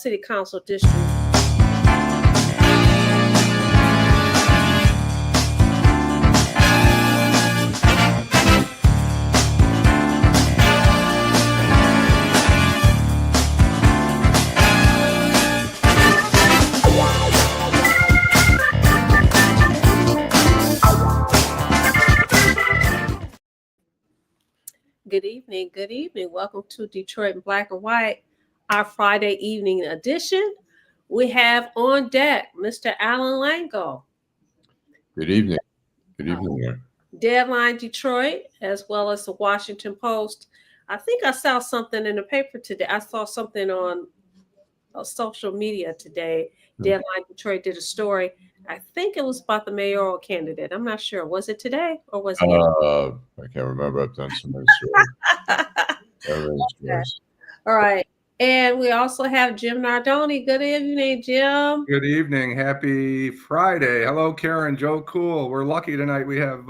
City Council District. Good evening. Good evening. Welcome to Detroit in Black and White, our Friday evening edition. We have on deck Mr. Allan Lengel. Good evening. Good evening. Deadline Detroit, as well as the Washington Post. I think I saw something in the paper today. I saw something on social media today. Deadline Detroit did a story. I think it was about the mayoral candidate. I'm not sure. Was it today or was it? I can't remember. I've done so many stories. Okay. All right. And we also have Jim Nardone. Good evening, Jim. Good evening. Happy Friday. Hello, Karen, Joe Cool. We're lucky tonight. We have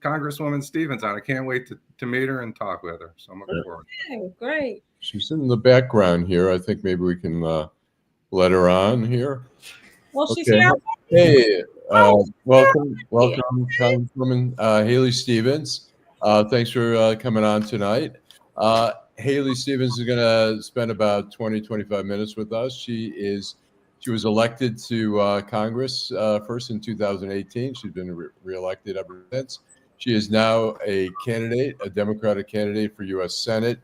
Congresswoman Stevens on. I can't wait to meet her and talk with her. So I'm looking forward. Okay, great. She's in the background here. I think maybe we can let her on here. Well, she's here. Hey, welcome, Congresswoman Haley Stevens. Thanks for coming on tonight. Haley Stevens is going to spend about 20-25 minutes with us. She was elected to Congress first in 2018. She's been reelected ever since. She is now a Democratic candidate for U.S. Senate.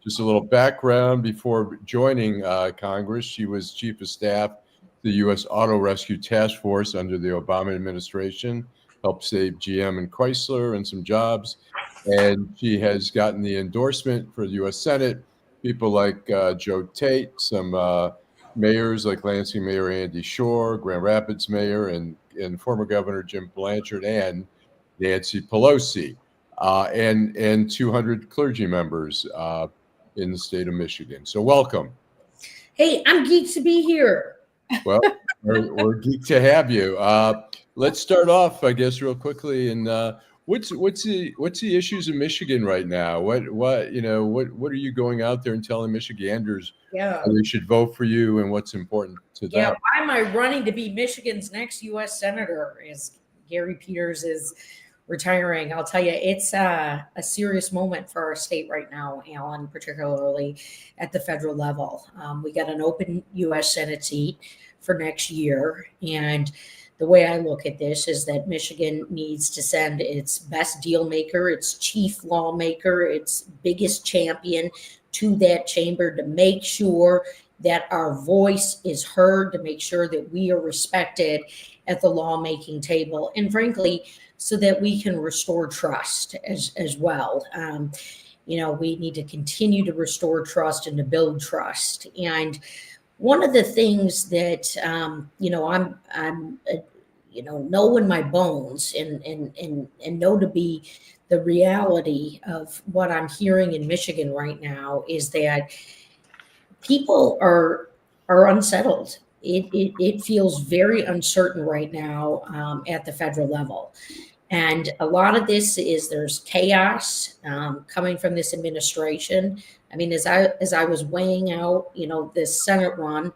Just a little background: before joining Congress, she was chief of staff to the U.S. Auto Rescue Task Force under the Obama administration, helped save GM and Chrysler and some jobs. And she has gotten the endorsement for the U.S. Senate, people like Joe Tate, some mayors like Lansing Mayor Andy Shore, Grand Rapids Mayor, and former Governor Jim Blanchard, and Nancy Pelosi, and 200 clergy members in the state of Michigan. So welcome. Hey, I'm geeked to be here. Well, we're geeked to have you. Let's start off, I guess, real quickly. And what's the issues in Michigan right now? What are you going out there and telling Michiganders how they should vote for you and what's important to them? Yeah, why am I running to be Michigan's next U.S. Senator? Is Gary Peters is retiring. I'll tell you, it's a serious moment for our state right now, Allan, particularly at the federal level. We got an open U.S. Senate seat for next year. And the way I look at this is that Michigan needs to send its best deal maker, its chief lawmaker, its biggest champion to that chamber to make sure that our voice is heard, to make sure that we are respected at the lawmaking table. And frankly, so that we can restore trust as well. We need to continue to restore trust and to build trust. And one of the things that I'm know in my bones and know to be the reality of what I'm hearing in Michigan right now is that people are unsettled. It feels very uncertain right now at the federal level. And a lot of this is there's chaos coming from this administration. I mean, as I was weighing out, this Senate run,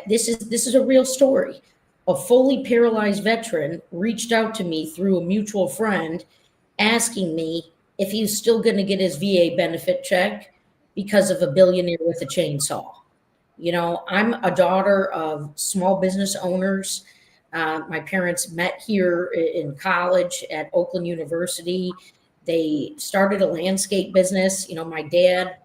this is a real story. A fully paralyzed veteran reached out to me through a mutual friend asking me if he was still going to get his VA benefit check because of a billionaire with a chainsaw. I'm a daughter of small business owners. My parents met here in college at Oakland University. They started a landscape business. My dad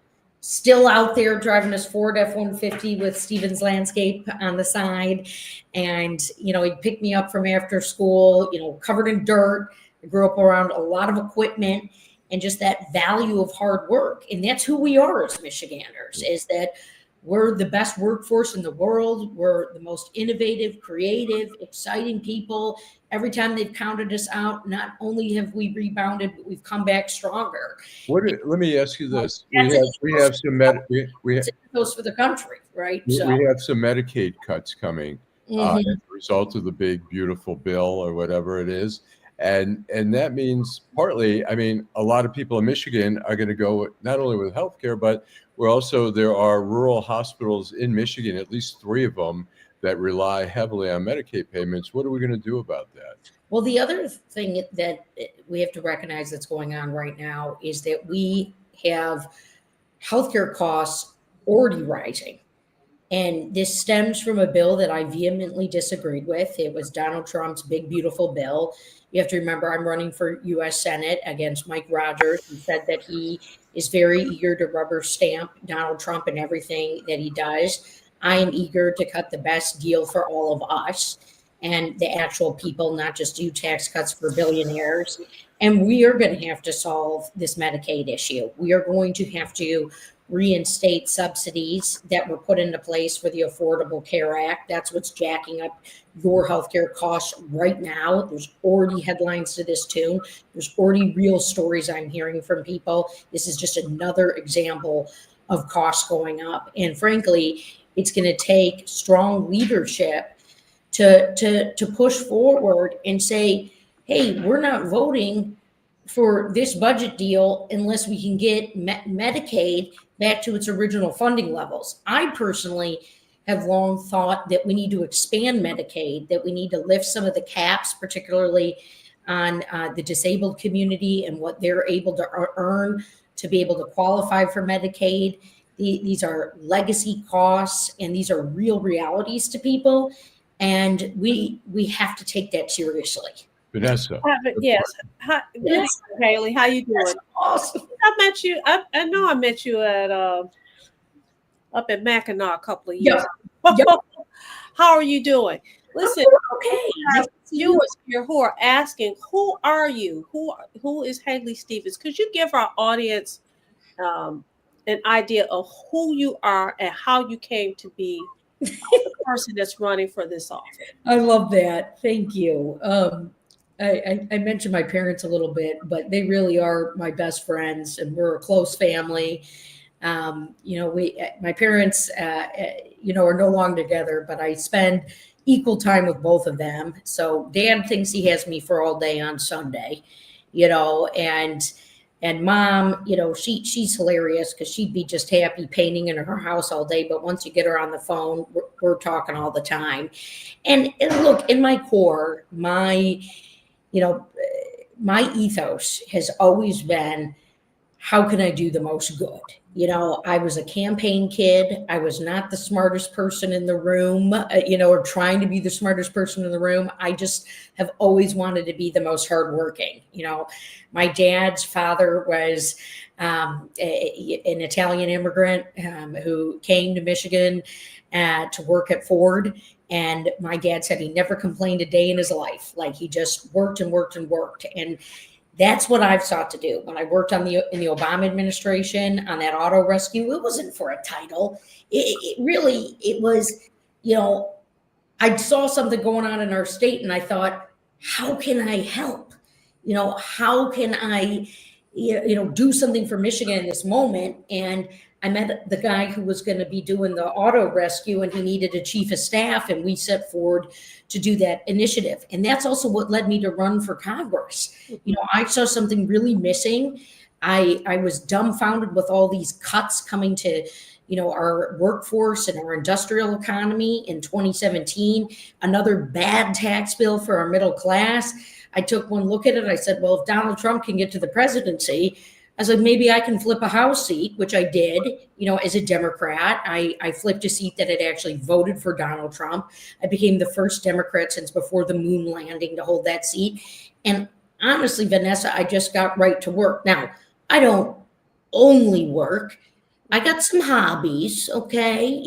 still out there driving his Ford F-150 with Stevens Landscape on the side. And, he'd pick me up from after school, covered in dirt. I grew up around a lot of equipment and just that value of hard work. And that's who we are as Michiganders, is that we're the best workforce in the world. We're the most innovative, creative, exciting people. Every time they've counted us out, not only have we rebounded, but we've come back stronger. Let me ask you this: we have some goes for the country, right? We have some Medicaid cuts coming as a result of the big, beautiful bill or whatever it is. And that means partly, a lot of people in Michigan are going to go not only with healthcare, but there are rural hospitals in Michigan, at least 3 of them, that rely heavily on Medicaid payments. What are we going to do about that? Well, the other thing that we have to recognize that's going on right now is that we have healthcare costs already rising. And this stems from a bill that I vehemently disagreed with. It was Donald Trump's big, beautiful bill. You have to remember, I'm running for U.S. Senate against Mike Rogers, who said that he is very eager to rubber stamp Donald Trump in everything that he does. I am eager to cut the best deal for all of us and the actual people, not just do tax cuts for billionaires. And we are going to have to solve this Medicaid issue. We are going to have to reinstate subsidies that were put into place for the Affordable Care Act. That's what's jacking up your healthcare costs right now. There's already headlines to this tune. There's already real stories I'm hearing from people. This is just another example of costs going up. And frankly, it's going to take strong leadership to push forward and say, hey, we're not voting for this budget deal unless we can get Medicaid back to its original funding levels. I personally have long thought that we need to expand Medicaid, that we need to lift some of the caps, particularly on the disabled community and what they're able to earn to be able to qualify for Medicaid. These are legacy costs, and these are real realities to people. And we have to take that seriously. Vanessa. Yes. Hi, good, Haley. How you doing? That's awesome. I met you. I know I met you at up at Mackinac a couple of years ago. Yep. How are you doing? Listen, Okay. viewers here who are asking, who are you? Who is Haley Stevens? Could you give our audience an idea of who you are and how you came to be the person that's running for this office? I love that. Thank you. I mentioned my parents a little bit, but they really are my best friends, and we're a close family. My parents, are no longer together, but I spend equal time with both of them. So Dad thinks he has me for all day on Sunday, and Mom, she's hilarious because she'd be just happy painting in her house all day. But once you get her on the phone, we're talking all the time. And look, in my core, my ethos has always been, how can I do the most good? I was a campaign kid. I was not the smartest person in the room, or trying to be the smartest person in the room. I just have always wanted to be the most hardworking. My dad's father was an Italian immigrant who came to Michigan to work at Ford. And my dad said he never complained a day in his life. Like, he just worked and worked and worked. And that's what I've sought to do. When I worked in the Obama administration on that auto rescue, it wasn't for a title. It was, I saw something going on in our state and I thought, how can I help? How can I, do something for Michigan in this moment? And I met the guy who was going to be doing the auto rescue, and he needed a chief of staff, and we set forward to do that initiative. And that's also what led me to run for Congress. I saw something really missing. I was dumbfounded with all these cuts coming to, our workforce and our industrial economy in 2017, another bad tax bill for our middle class. I took one look at it. I said, well, if Donald Trump can get to the presidency, I was like, maybe I can flip a House seat, which I did, as a Democrat. I flipped a seat that had actually voted for Donald Trump. I became the first Democrat since before the moon landing to hold that seat. And honestly, Vanessa, I just got right to work. Now, I don't only work. I got some hobbies, okay?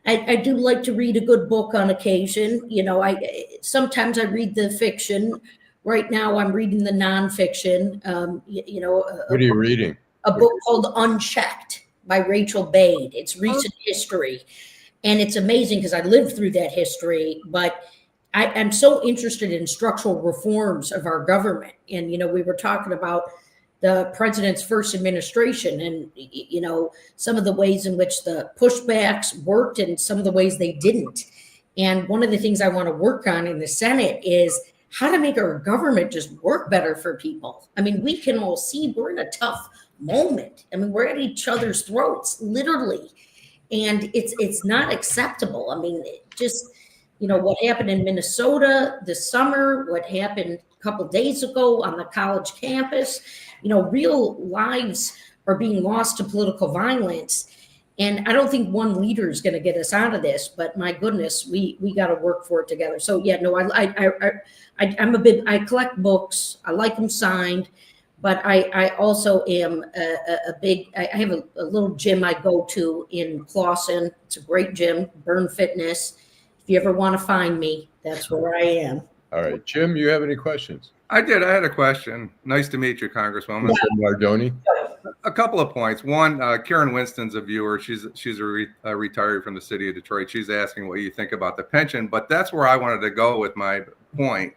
I do like to read a good book on occasion. Sometimes I read the fiction. Right now, I'm reading the nonfiction. What are you reading? A book called Unchecked by Rachel Bade. It's recent history. And it's amazing because I lived through that history, but I'm so interested in structural reforms of our government. And, we were talking about the president's first administration and, some of the ways in which the pushbacks worked and some of the ways they didn't. And one of the things I want to work on in the Senate is how to make our government just work better for people. I mean, we can all see we're in a tough moment. I mean, we're at each other's throats, literally. And it's not acceptable. I mean, just, what happened in Minnesota this summer, what happened a couple of days ago on the college campus, real lives are being lost to political violence. And I don't think one leader is going to get us out of this, but my goodness, we got to work for it together. So yeah, no, I collect books. I like them signed, but I also am I have a little gym I go to in Clawson. It's a great gym, Burn Fitness. If you ever want to find me, that's where I am. All right, Jim, you have any questions? I did. I had a question. Nice to meet you, Congresswoman. Nardone. A couple of points. One, Karen Winston's a viewer. She's a retiree from the city of Detroit. She's asking what you think about the pension, but that's where I wanted to go with my point.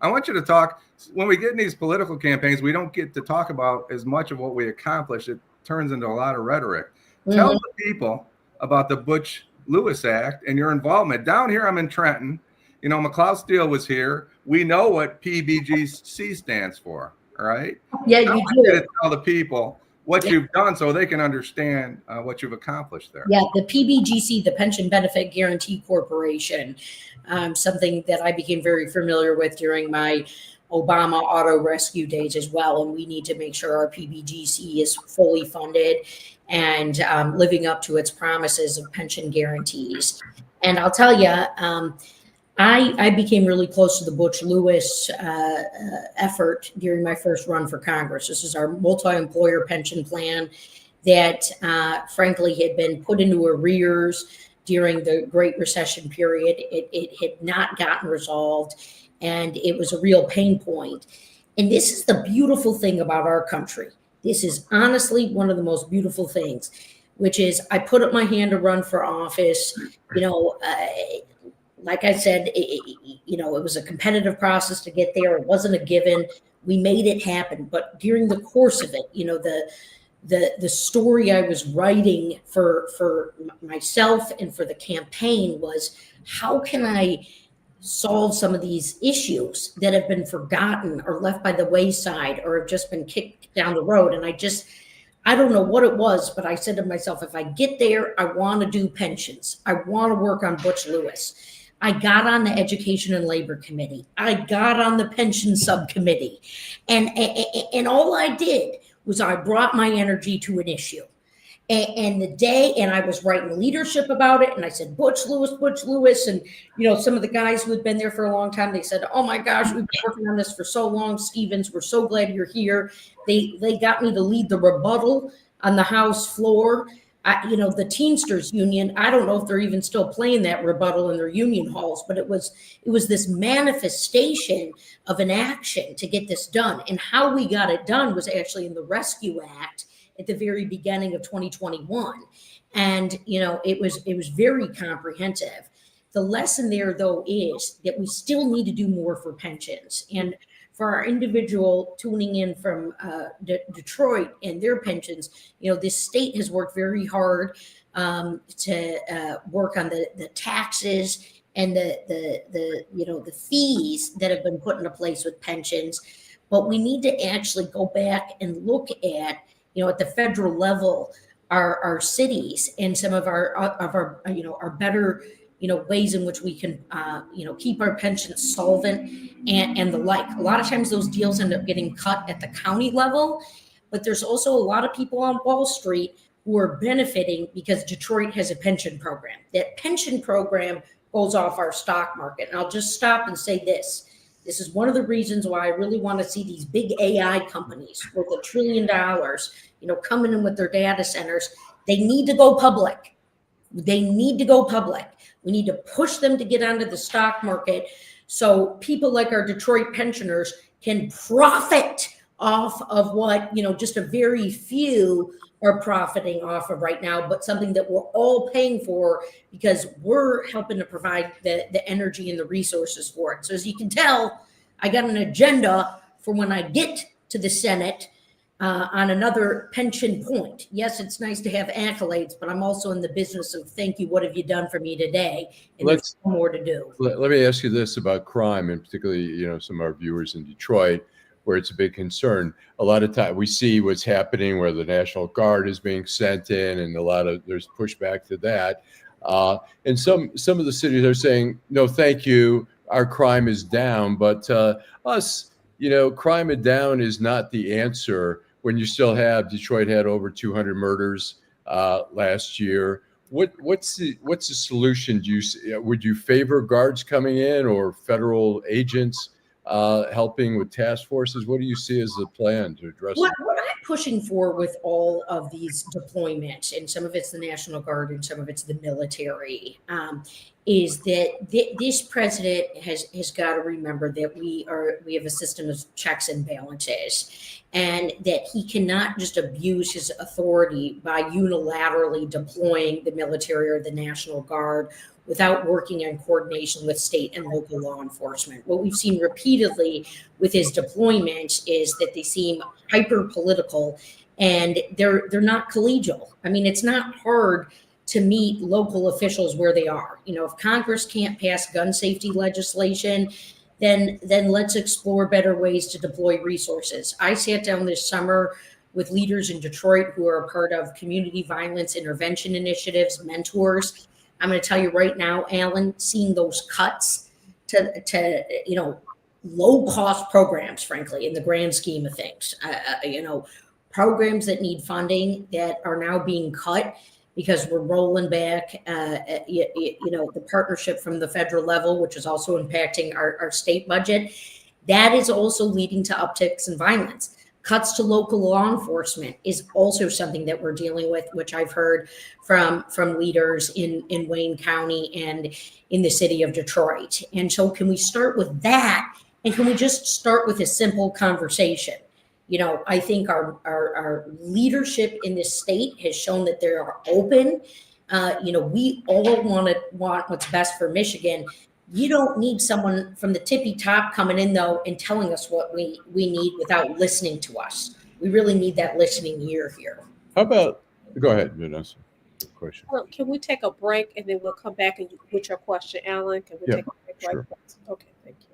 I want you to talk, when we get in these political campaigns, we don't get to talk about as much of what we accomplish. It turns into a lot of rhetoric. Mm-hmm. Tell the people about the Butch-Lewis Act and your involvement. Down here, I'm in Trenton. McLeod Steele was here. We know what PBGC stands for, all right? Yeah, you do. To tell the people what you've done so they can understand what you've accomplished there. Yeah, the PBGC, the Pension Benefit Guaranty Corporation, something that I became very familiar with during my Obama auto rescue days as well. And we need to make sure our PBGC is fully funded and living up to its promises of pension guarantees. And I'll tell you, I became really close to the Butch-Lewis effort during my first run for Congress. This is our multi-employer pension plan that, frankly, had been put into arrears during the Great Recession period. It had not gotten resolved, and it was a real pain point. And this is the beautiful thing about our country. This is honestly one of the most beautiful things, which is I put up my hand to run for office, like I said, it was a competitive process to get there. It wasn't a given. We made it happen. But during the course of it, the story I was writing for myself and for the campaign was, how can I solve some of these issues that have been forgotten or left by the wayside or have just been kicked down the road? And I don't know what it was, but I said to myself, if I get there, I want to do pensions. I want to work on Butch-Lewis. I got on the Education and Labor Committee. I got on the Pension Subcommittee. And all I did was I brought my energy to an issue. And I was writing leadership about it. And I said, Butch-Lewis. And, some of the guys who had been there for a long time, they said, oh my gosh, we've been working on this for so long, Stevens. We're so glad you're here. They got me to lead the rebuttal on the House floor. The Teamsters Union, I don't know if they're even still playing that rebuttal in their union halls, but it was this manifestation of an action to get this done. And how we got it done was actually in the Rescue Act at the very beginning of 2021. And, it was very comprehensive. The lesson there, though, is that we still need to do more for pensions. And for our individual tuning in from Detroit and their pensions, this state has worked very hard to work on the taxes and the fees that have been put into place with pensions. But we need to actually go back and look at, at the federal level, our cities and some of our better ways in which we can, keep our pensions solvent and the like. A lot of times those deals end up getting cut at the county level, but there's also a lot of people on Wall Street who are benefiting because Detroit has a pension program. That pension program goes off our stock market. And I'll just stop and say this. This is one of the reasons why I really want to see these big AI companies worth $1 trillion, coming in with their data centers. They need to go public. They need to go public. We need to push them to get onto the stock market so people like our Detroit pensioners can profit off of what, just a very few are profiting off of right now, but something that we're all paying for because we're helping to provide the energy and the resources for it. So as you can tell, I got an agenda for when I get to the Senate on another pension point. Yes, it's nice to have accolades, but I'm also in the business of thank you, what have you done for me today? And there's more to do. Let me ask you this about crime, and particularly, some of our viewers in Detroit. where it's a big concern. A lot of time we see what's happening where the National Guard is being sent in, and there's pushback to that. And some of the cities are saying, no, thank you, our crime is down. But us, crime down is not the answer when you still have Detroit had over 200 murders last year. What's the solution? Would you favor guards coming in or federal agents helping with task forces? What do you see as the plan to address it? What I'm pushing for with all of these deployments, and some of it's the National Guard and some of it's the military, is that this president has got to remember that we have a system of checks and balances, and that he cannot just abuse his authority by unilaterally deploying the military or the National Guard without working in coordination with state and local law enforcement. What we've seen repeatedly with his deployments is that they seem hyper political, and they're not collegial. I mean, it's not hard to meet local officials where they are. If Congress can't pass gun safety legislation, then let's explore better ways to deploy resources. I sat down this summer with leaders in Detroit who are a part of community violence intervention initiatives, mentors. I'm going to tell you right now, Allan, seeing those cuts to low cost programs, frankly, in the grand scheme of things, programs that need funding that are now being cut because we're rolling back, the partnership from the federal level, which is also impacting our state budget. That is also leading to upticks in violence. Cuts to local law enforcement is also something that we're dealing with, which I've heard from leaders in Wayne County and in the city of Detroit. And so can we start with that? And can we just start with a simple conversation? I think our leadership in this state has shown that they are open. We all want what's best for Michigan. You don't need someone from the tippy top coming in, though, and telling us what we need without listening to us. We really need that listening ear here. How about, go ahead, Vanessa. Question. Well, can we take a break and then we'll come back with your question, Allan? Can we take a break? Sure. Okay, thank you.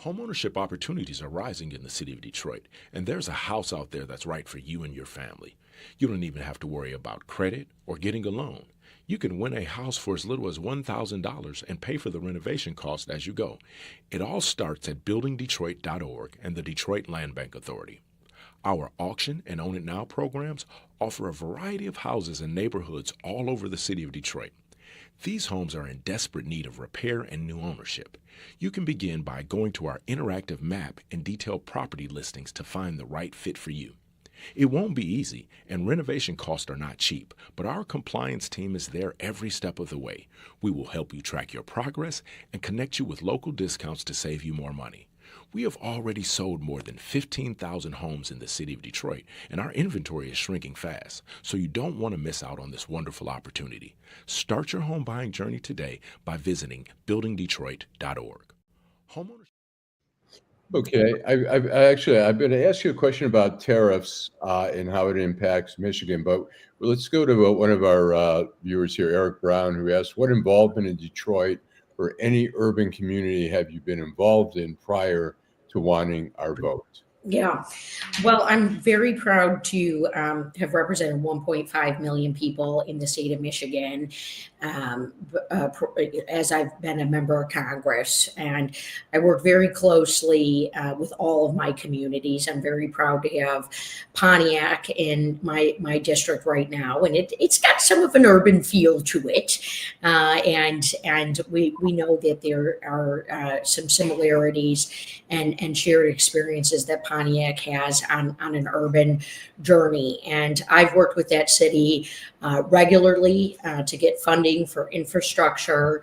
Homeownership opportunities are rising in the city of Detroit, and there's a house out there that's right for you and your family. You don't even have to worry about credit or getting a loan. You can win a house for as little as $1,000 and pay for the renovation cost as you go. It all starts at buildingdetroit.org and the Detroit Land Bank Authority. Our auction and Own It Now programs offer a variety of houses and neighborhoods all over the city of Detroit. These homes are in desperate need of repair and new ownership. You can begin by going to our interactive map and detailed property listings to find the right fit for you. It won't be easy, and renovation costs are not cheap, but our compliance team is there every step of the way. We will help you track your progress and connect you with local discounts to save you more money. We have already sold more than 15,000 homes in the city of Detroit, and our inventory is shrinking fast, so you don't want to miss out on this wonderful opportunity. Start your home buying journey today by visiting buildingdetroit.org. Homeowners. Okay, I've been to ask you a question about tariffs and how it impacts Michigan, but let's go to one of our viewers here, Eric Brown, who asked, what involvement in Detroit or any urban community have you been involved in prior to wanting our vote? Yeah, well, I'm very proud to have represented 1.5 million people in the state of Michigan as I've been a member of Congress. And I work very closely with all of my communities. I'm very proud to have Pontiac in my district right now. And it's got some of an urban feel to it. And we know that there are some similarities and shared experiences that Pontiac has on an urban journey. And I've worked with that city regularly to get funding for infrastructure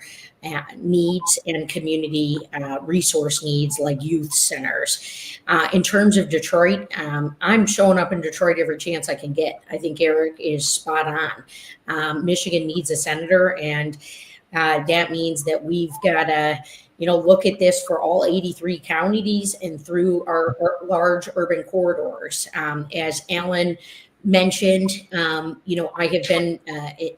needs and community resource needs like youth centers. In terms of Detroit, I'm showing up in Detroit every chance I can get. I think Eric is spot on. Michigan needs a senator, and that means that we've got to look at this for all 83 counties and through our large urban corridors. As Allan mentioned, I have been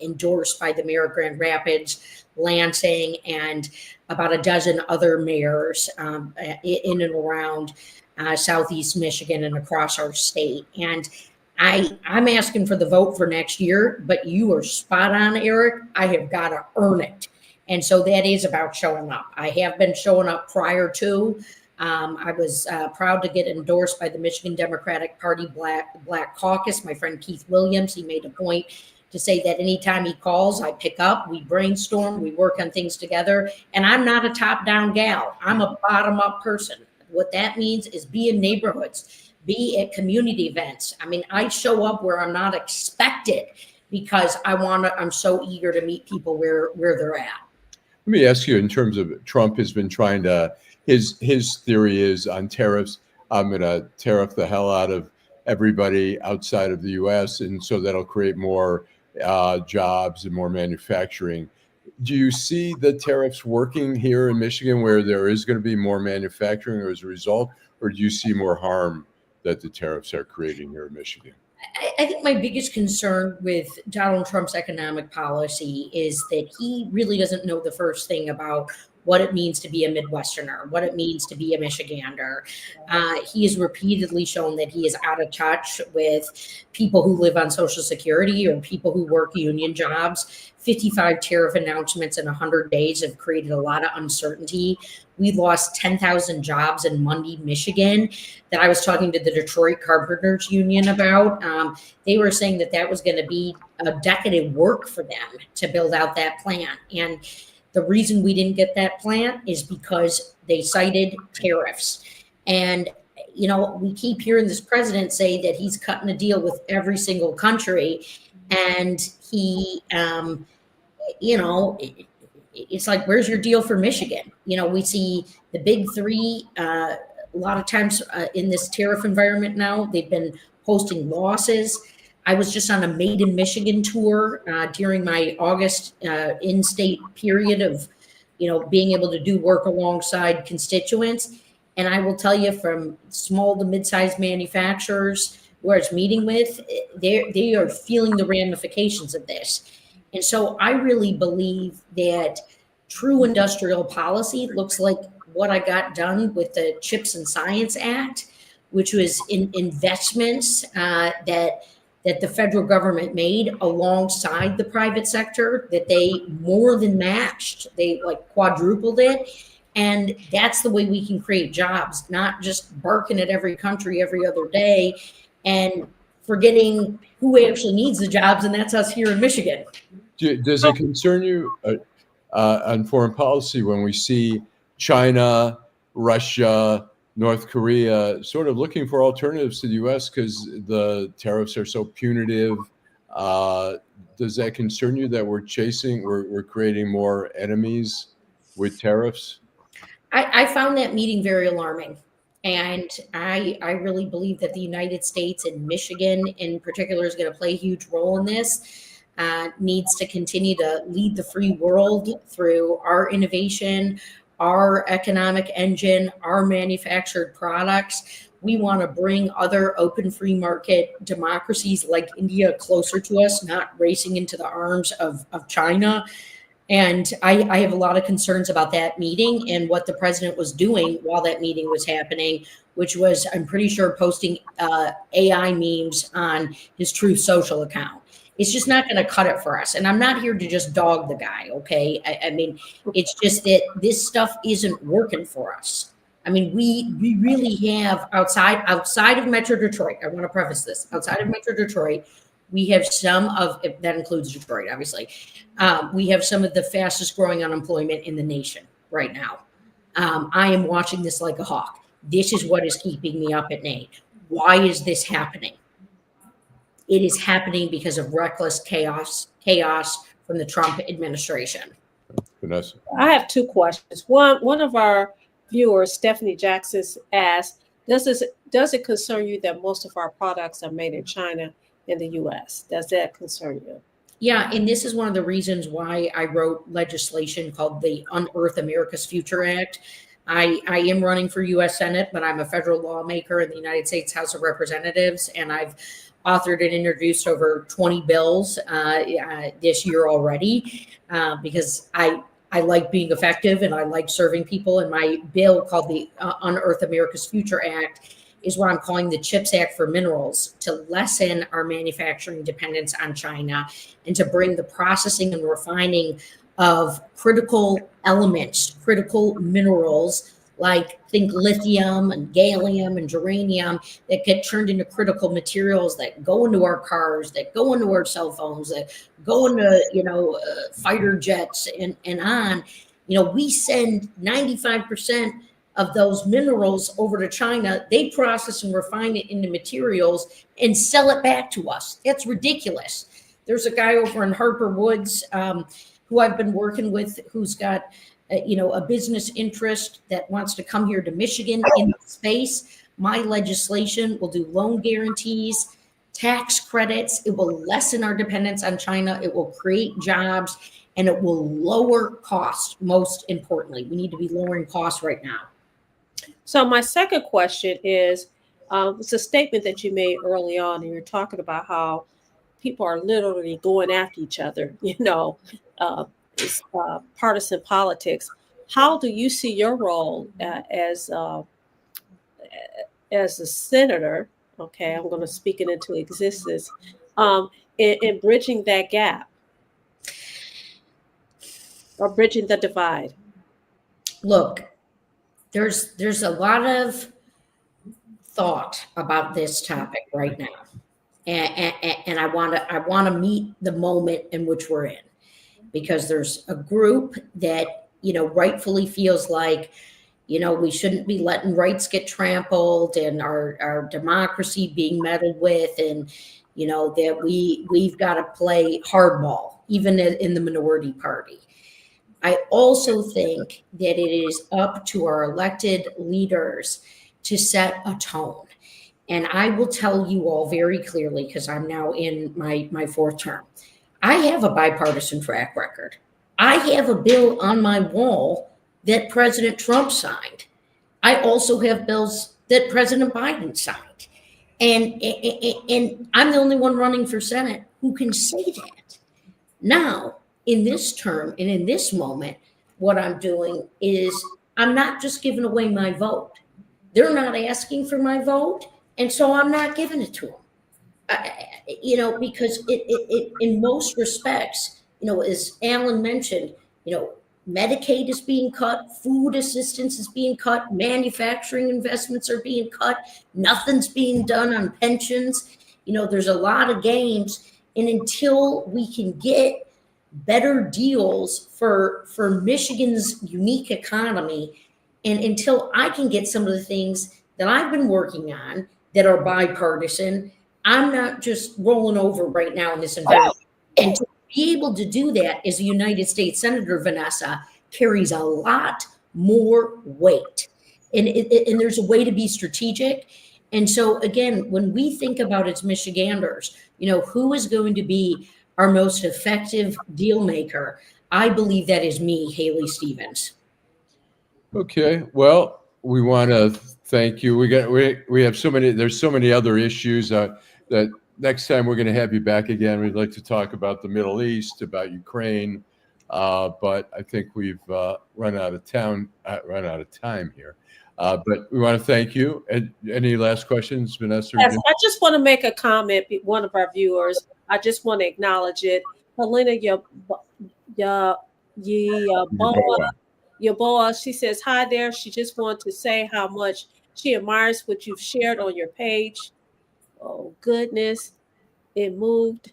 endorsed by the mayor of Grand Rapids, Lansing, and about a dozen other mayors in and around Southeast Michigan and across our state. And I'm asking for the vote for next year, but you are spot on, Eric. I have got to earn it. And so that is about showing up. I have been showing up prior to. I was proud to get endorsed by the Michigan Democratic Party Black Caucus. My friend Keith Williams, he made a point to say that anytime he calls, I pick up, we brainstorm, we work on things together. And I'm not a top-down gal. I'm a bottom-up person. What that means is be in neighborhoods, be at community events. I mean, I show up where I'm not expected because I'm so eager to meet people where they're at. Let me ask you, in terms of Trump has been trying to, his theory is on tariffs, I'm going to tariff the hell out of everybody outside of the U.S., and so that'll create more jobs and more manufacturing. Do you see the tariffs working here in Michigan where there is going to be more manufacturing as a result, or do you see more harm that the tariffs are creating here in Michigan? I think my biggest concern with Donald Trump's economic policy is that he really doesn't know the first thing about what it means to be a Midwesterner, what it means to be a Michigander. He has repeatedly shown that he is out of touch with people who live on Social Security or people who work union jobs. 55 tariff announcements in 100 days have created a lot of uncertainty. We lost 10,000 jobs in Mundy, Michigan, that I was talking to the Detroit Carpenters Union about. They were saying that was going to be a decade of work for them to build out that plant. And the reason we didn't get that plant is because they cited tariffs. And, you know, we keep hearing this president say that he's cutting a deal with every single country. And he, you know, it's like, where's your deal for Michigan? You know, we see the big three a lot of times in this tariff environment now, they've been posting losses. I was just on a Made in Michigan tour during my August in-state period of, you know, being able to do work alongside constituents. And I will tell you, from small to mid-sized manufacturers who I was meeting with, they are feeling the ramifications of this. And so I really believe that true industrial policy looks like what I got done with the CHIPS and Science Act, which was in investments that the federal government made alongside the private sector, that they more than matched. They like quadrupled it. And that's the way we can create jobs, not just barking at every country every other day and forgetting who actually needs the jobs, and that's us here in Michigan. Does it concern you on foreign policy when we see China, Russia, North Korea sort of looking for alternatives to the U.S. because the tariffs are so punitive? Does that concern you that we're creating more enemies with tariffs? I found that meeting very alarming. And I really believe that the United States and Michigan in particular is going to play a huge role in this. Needs to continue to lead the free world through our innovation, our economic engine, our manufactured products. We want to bring other open free market democracies like India closer to us, not racing into the arms of China. And I have a lot of concerns about that meeting and what the president was doing while that meeting was happening, which was, I'm pretty sure, posting AI memes on his Truth Social account. It's just not going to cut it for us. And I'm not here to just dog the guy, okay? I mean, it's just that this stuff isn't working for us. I mean, we really have outside of Metro Detroit, I want to preface this, outside of Metro Detroit, we have some of, that includes Detroit, obviously, we have some of the fastest growing unemployment in the nation right now. I am watching this like a hawk. This is what is keeping me up at night. Why is this happening? It is happening because of reckless chaos from the Trump administration. Vanessa? I have two questions. One of our viewers, Stephanie Jackson, asked, does it concern you that most of our products are made in China in the U.S.? Does that concern you? Yeah, and this is one of the reasons why I wrote legislation called the Unearth America's Future Act. I am running for U.S. Senate, but I'm a federal lawmaker in the United States House of Representatives, and I've authored and introduced over 20 bills this year already, because I I like being effective and I like serving people. And my bill called the Unearth America's Future Act is what I'm calling the CHIPS Act for minerals, to lessen our manufacturing dependence on China and to bring the processing and refining of critical elements, critical minerals, like think lithium and gallium and germanium, that get turned into critical materials that go into our cars, that go into our cell phones, that go into, fighter jets and on. We send 95% of those minerals over to China. They process and refine it into materials and sell it back to us. That's ridiculous. There's a guy over in Harper Woods who I've been working with, who's got a business interest that wants to come here to Michigan in the space. My legislation will do loan guarantees, tax credits. It will lessen our dependence on China. It will create jobs, and it will lower costs. Most importantly, we need to be lowering costs right now. So my second question is, it's a statement that you made early on, and you're talking about how people are literally going after each other, it's partisan politics. How do you see your role as a senator? Okay, I'm going to speak it into existence, in bridging that gap or bridging the divide. Look, there's a lot of thought about this topic right now, and I want to meet the moment in which we're in, because there's a group that rightfully feels like we shouldn't be letting rights get trampled and our democracy being meddled with, and that we've got to play hardball even in the minority party. I also think that it is up to our elected leaders to set a tone. And I will tell you all very clearly, because I'm now in my fourth term, I have a bipartisan track record. I have a bill on my wall that President Trump signed. I also have bills that President Biden signed. And I'm the only one running for Senate who can say that. Now, in this term and in this moment, what I'm doing is I'm not just giving away my vote. They're not asking for my vote, and so I'm not giving it to them. Because it in most respects, as Allan mentioned, Medicaid is being cut, food assistance is being cut, manufacturing investments are being cut, nothing's being done on pensions. There's a lot of games, and until we can get better deals for Michigan's unique economy, and until I can get some of the things that I've been working on that are bipartisan, I'm not just rolling over right now in this environment. And to be able to do that as a United States Senator, Vanessa, carries a lot more weight. And there's a way to be strategic. And so, again, when we think about as Michiganders, who is going to be our most effective deal maker, I believe that is me, Haley Stevens. Okay, well, we want to thank you. We have so many. There's so many other issues that next time we're going to have you back again. We'd like to talk about the Middle East, about Ukraine, but I think we've run out of time here. But we want to thank you. Any last questions, Vanessa? Yes, I just want to make a comment. One of our viewers, I just want to acknowledge it. Helena Yaboa, she says, hi there. She just wanted to say how much she admires what you've shared on your page. Oh, goodness. It moved.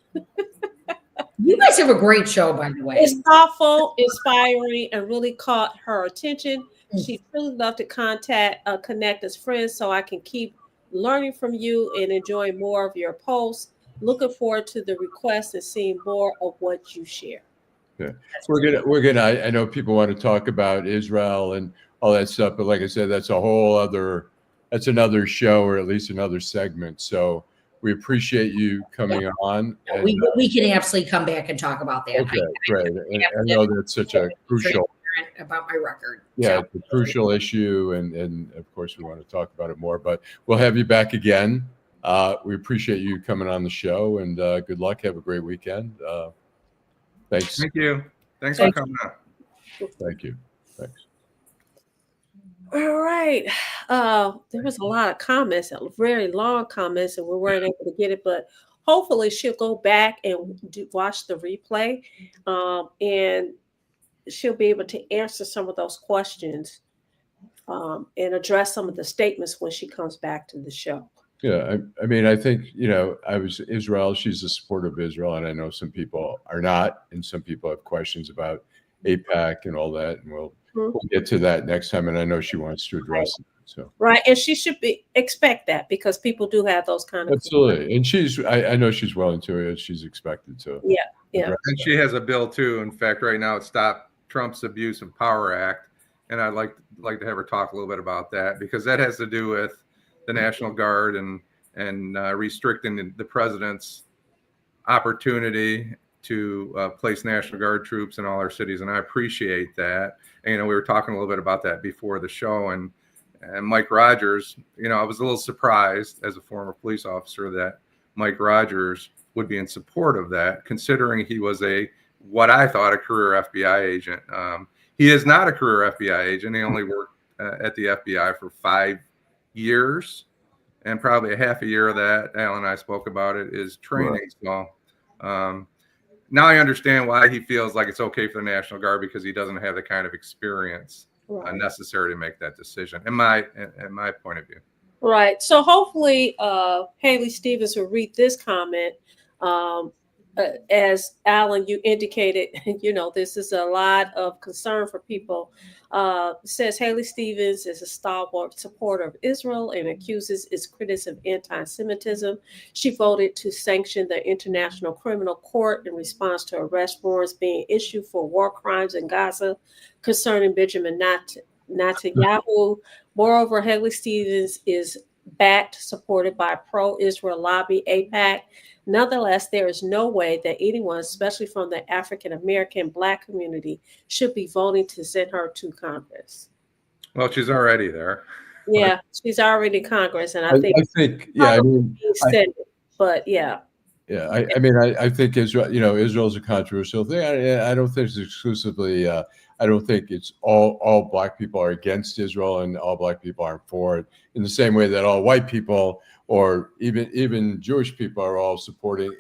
You guys have a great show, by the way. It's thoughtful, inspiring, and really caught her attention. She'd really love to connect as friends so I can keep learning from you and enjoying more of your posts. Looking forward to the request and seeing more of what you share. Yeah. We're gonna. I know people want to talk about Israel and all that stuff, but like I said, that's another show, or at least another segment. So we appreciate you coming on. And, we can absolutely come back and talk about that. Okay, great. And I know that's such a crucial about my record. Yeah, it's a crucial issue, and of course we want to talk about it more. But we'll have you back again. We appreciate you coming on the show, and good luck. Have a great weekend. Thanks. Thank you. Thanks for coming on. Thank you. Thanks. All right. There was a lot of comments, very long comments, and we weren't able to get it, but hopefully she'll go back and watch the replay, and she'll be able to answer some of those questions, and address some of the statements when she comes back to the show. Yeah, I mean, I think, I was Israel. She's a supporter of Israel, and I know some people are not, and some people have questions about AIPAC and all that, and we'll get to that next time. And I know she wants to address it. So right, and she should expect that, because people do have those kind of absolutely, and I know she's willing to it. She's expected to. Yeah. And she has a bill too. In fact, right now it's Stop Trump's Abuse of Power Act, and I'd like to have her talk a little bit about that, because that has to do with the National Guard and restricting the president's opportunity to place National Guard troops in all our cities, and I appreciate that. And, we were talking a little bit about that before the show, and Mike Rogers, I was a little surprised as a former police officer that Mike Rogers would be in support of that, considering he was what I thought a career FBI agent. He is not a career FBI agent. He only worked at the FBI for 5 years, and probably a half a year of that, Allan and I spoke about it, is training. Right. So now I understand why he feels like it's okay for the National Guard, because he doesn't have the kind of experience necessary to make that decision, in my point of view. Right. So hopefully Haley Stevens will read this comment. As Allan, you indicated, this is a lot of concern for people. Says Haley Stevens is a stalwart supporter of Israel and accuses its critics of anti-Semitism. She voted to sanction the International Criminal Court in response to arrest warrants being issued for war crimes in Gaza concerning Benjamin Netanyahu. Moreover, Haley Stevens is supported by pro-Israel lobby AIPAC. Nonetheless, there is no way that anyone, especially from the African American Black community, should be voting to send her to Congress. Well, she's already there. Yeah, she's already in Congress, and I think but yeah. Yeah, I think Israel, Israel's a controversial thing. I don't think it's exclusively. I don't think it's all Black people are against Israel and all Black people aren't for it. In the same way that all white people or even Jewish people are all supporting.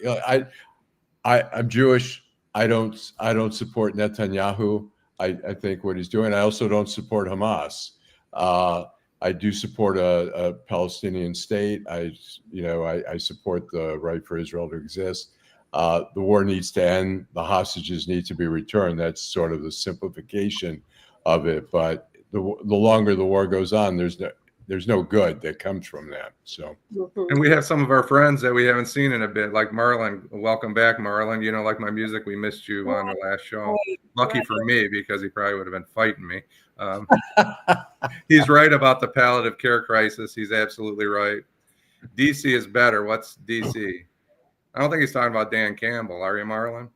I'm Jewish. I don't support Netanyahu. I think what he's doing. I also don't support Hamas. I do support a Palestinian state. I support the right for Israel to exist. The war needs to end. The hostages need to be returned. That's sort of the simplification of it. But the longer the war goes on, there's no good that comes from that. So, and we have some of our friends that we haven't seen in a bit, like Marlon. Welcome back, Marlon. Like my music, we missed you on the last show. Lucky for me, because he probably would have been fighting me. He's right about the palliative care crisis. He's absolutely right. DC is better. What's DC? I don't think he's talking about Dan Campbell. Are you, Marlon?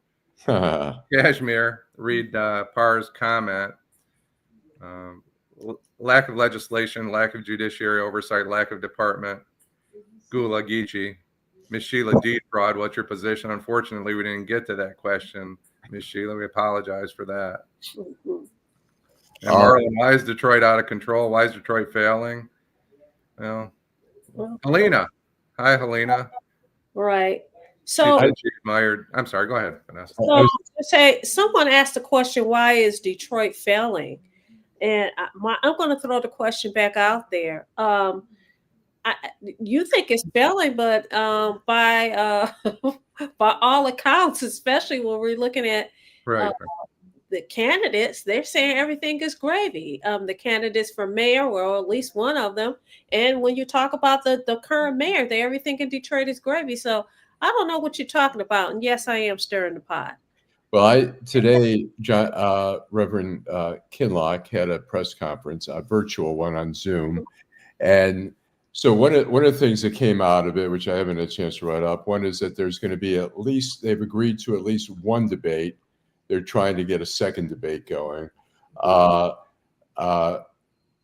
Kashmir, read Parr's comment. Lack of legislation, lack of judiciary oversight, lack of department. Gula Geechee. Miss Sheila Deed fraud, what's your position? Unfortunately, we didn't get to that question, Miss Sheila. We apologize for that. And Marlon, why is Detroit out of control? Why is Detroit failing? Well, Helena. Hi, Helena. Right. So I'm sorry, go ahead, Vanessa. So someone asked the question, why is Detroit failing? And I'm going to throw the question back out there. You think it's failing, but by all accounts, especially when we're looking at the candidates, they're saying everything is gravy. The candidates for mayor, or at least one of them. And when you talk about the current mayor, everything in Detroit is gravy. So I don't know what you're talking about. And yes, I am stirring the pot. Well, today, Reverend Kinlock had a press conference, a virtual one on Zoom. And so one of the things that came out of it, which I haven't had a chance to write up, one is that there's going to be they've agreed to at least one debate. They're trying to get a second debate going.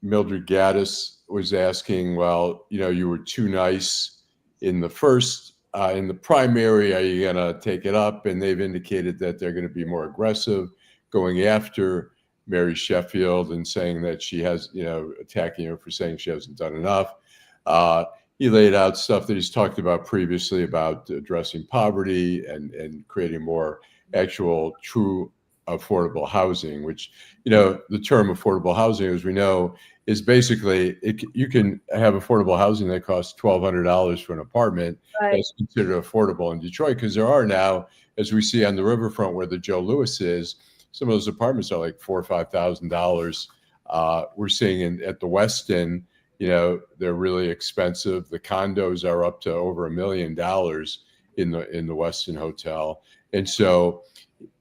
Mildred Gaddis was asking, well, you were too nice in the first, in the primary, are you going to take it up? And they've indicated that they're going to be more aggressive going after Mary Sheffield and saying that she has, attacking her for saying she hasn't done enough. He laid out stuff that he's talked about previously about addressing poverty and creating more actual true affordable housing, which, the term affordable housing, as we know, is basically you can have affordable housing that costs $1,200 for an apartment. Right. That's considered affordable in Detroit, because there are now, as we see on the riverfront where the Joe Louis is, some of those apartments are like $4,000 or $5,000. We're seeing at the Westin, they're really expensive. The condos are up to over $1 million in the Westin Hotel. And so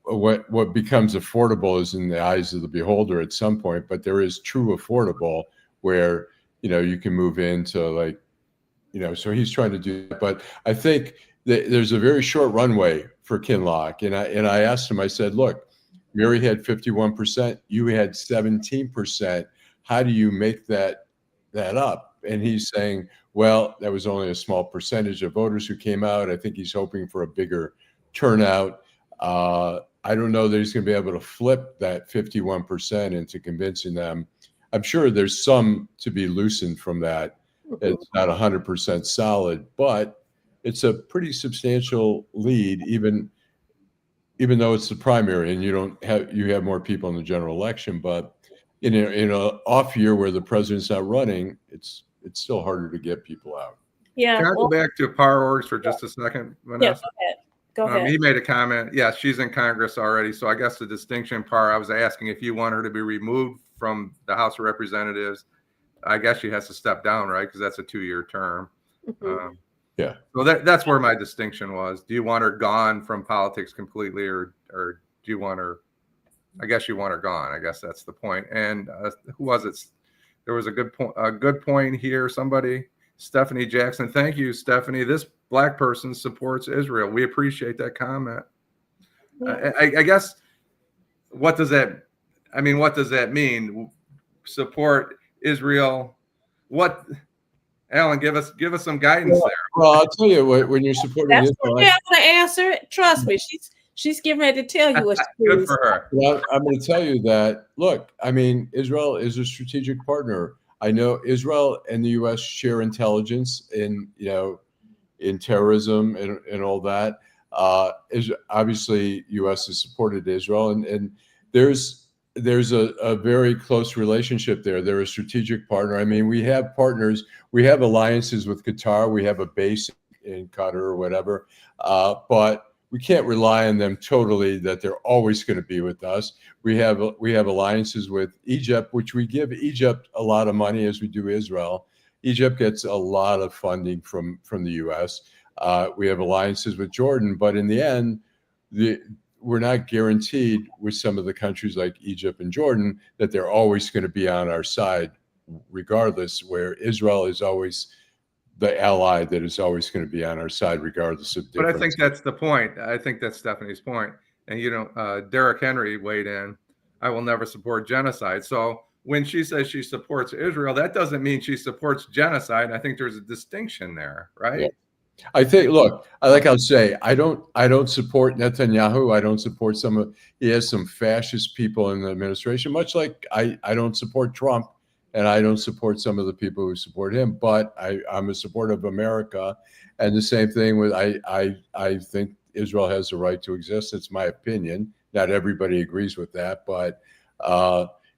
what becomes affordable is in the eyes of the beholder at some point, but there is true affordable where, you can move into so he's trying to do that. But I think that there's a very short runway for Kinloch. And I asked him, I said, look, Mary had 51%, you had 17%. How do you make that up? And he's saying, well, that was only a small percentage of voters who came out. I think he's hoping for a bigger turnout. I don't know that he's going to be able to flip that 51% into convincing them. I'm sure there's some to be loosened from that. It's not 100% solid, but it's a pretty substantial lead, even though it's the primary and you have more people in the general election. But in an off year where the president's not running, it's still harder to get people out. Yeah. Can I go back to power orgs for just a second, Vanessa? Yeah, go ahead. He made a comment. Yeah, she's in Congress already. So I guess the distinction part, I was asking if you want her to be removed from the House of Representatives. I guess she has to step down, right? Because that's a 2-year term. Yeah. So that's where my distinction was. Do you want her gone from politics completely, or do you want her? I guess you want her gone. I guess that's the point. And who was it? There was a good point here. Somebody, Stephanie Jackson. Thank you, Stephanie. This Black person supports Israel. We appreciate that comment. I guess. What does that? I mean, what does that mean? Support Israel? What? Allan, give us some guidance there. Well, I'll tell you when you're supporting That's Israel. what you have to answer it. Trust me, she's getting ready to tell you what she Good for her. Well, I'm going to tell you that, look, I mean, Israel is a strategic partner. I know Israel and the U.S. share intelligence in terrorism and all that. Obviously, U.S. has supported Israel, and there's a very close relationship there. They're a strategic partner. I mean, we have partners. We have alliances with Qatar. We have a base in Qatar or whatever, but we can't rely on them totally that they're always going to be with us. We have alliances with Egypt, which we give Egypt a lot of money as we do Israel. Egypt gets a lot of funding from the U.S. We have alliances with Jordan, but in the end, we're not guaranteed with some of the countries like Egypt and Jordan that they're always going to be on our side, regardless, where Israel is always the ally that is always going to be on our side, regardless of difference. But I think that's the point. I think that's Stephanie's point. And, Derek Henry weighed in, I will never support genocide. So when she says she supports Israel, that doesn't mean she supports genocide. I think there's a distinction there, right? Yeah. I think, look, I'll say, I don't support Netanyahu. I don't support he has some fascist people in the administration, much like I don't support Trump, and I don't support some of the people who support him, but I'm a supporter of America. And the same thing with, I think Israel has the right to exist. It's my opinion. Not everybody agrees with that, but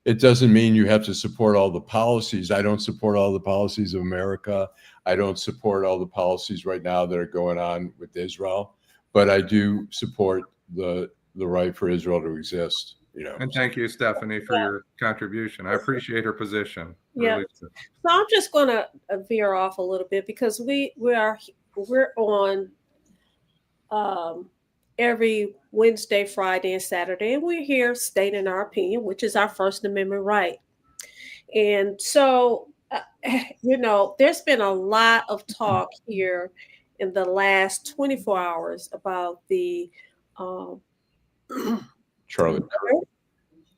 it doesn't mean you have to support all the policies. I don't support all the policies of America. I don't support all the policies right now that are going on with Israel, but I do support the right for Israel to exist. And thank you, Stephanie, for your contribution. I appreciate her position. Yeah. So I'm just going to veer off a little bit because we're on every Wednesday, Friday, and Saturday, and we're here stating our opinion, which is our First Amendment right. And so, there's been a lot of talk here in the last 24 hours about the Charlie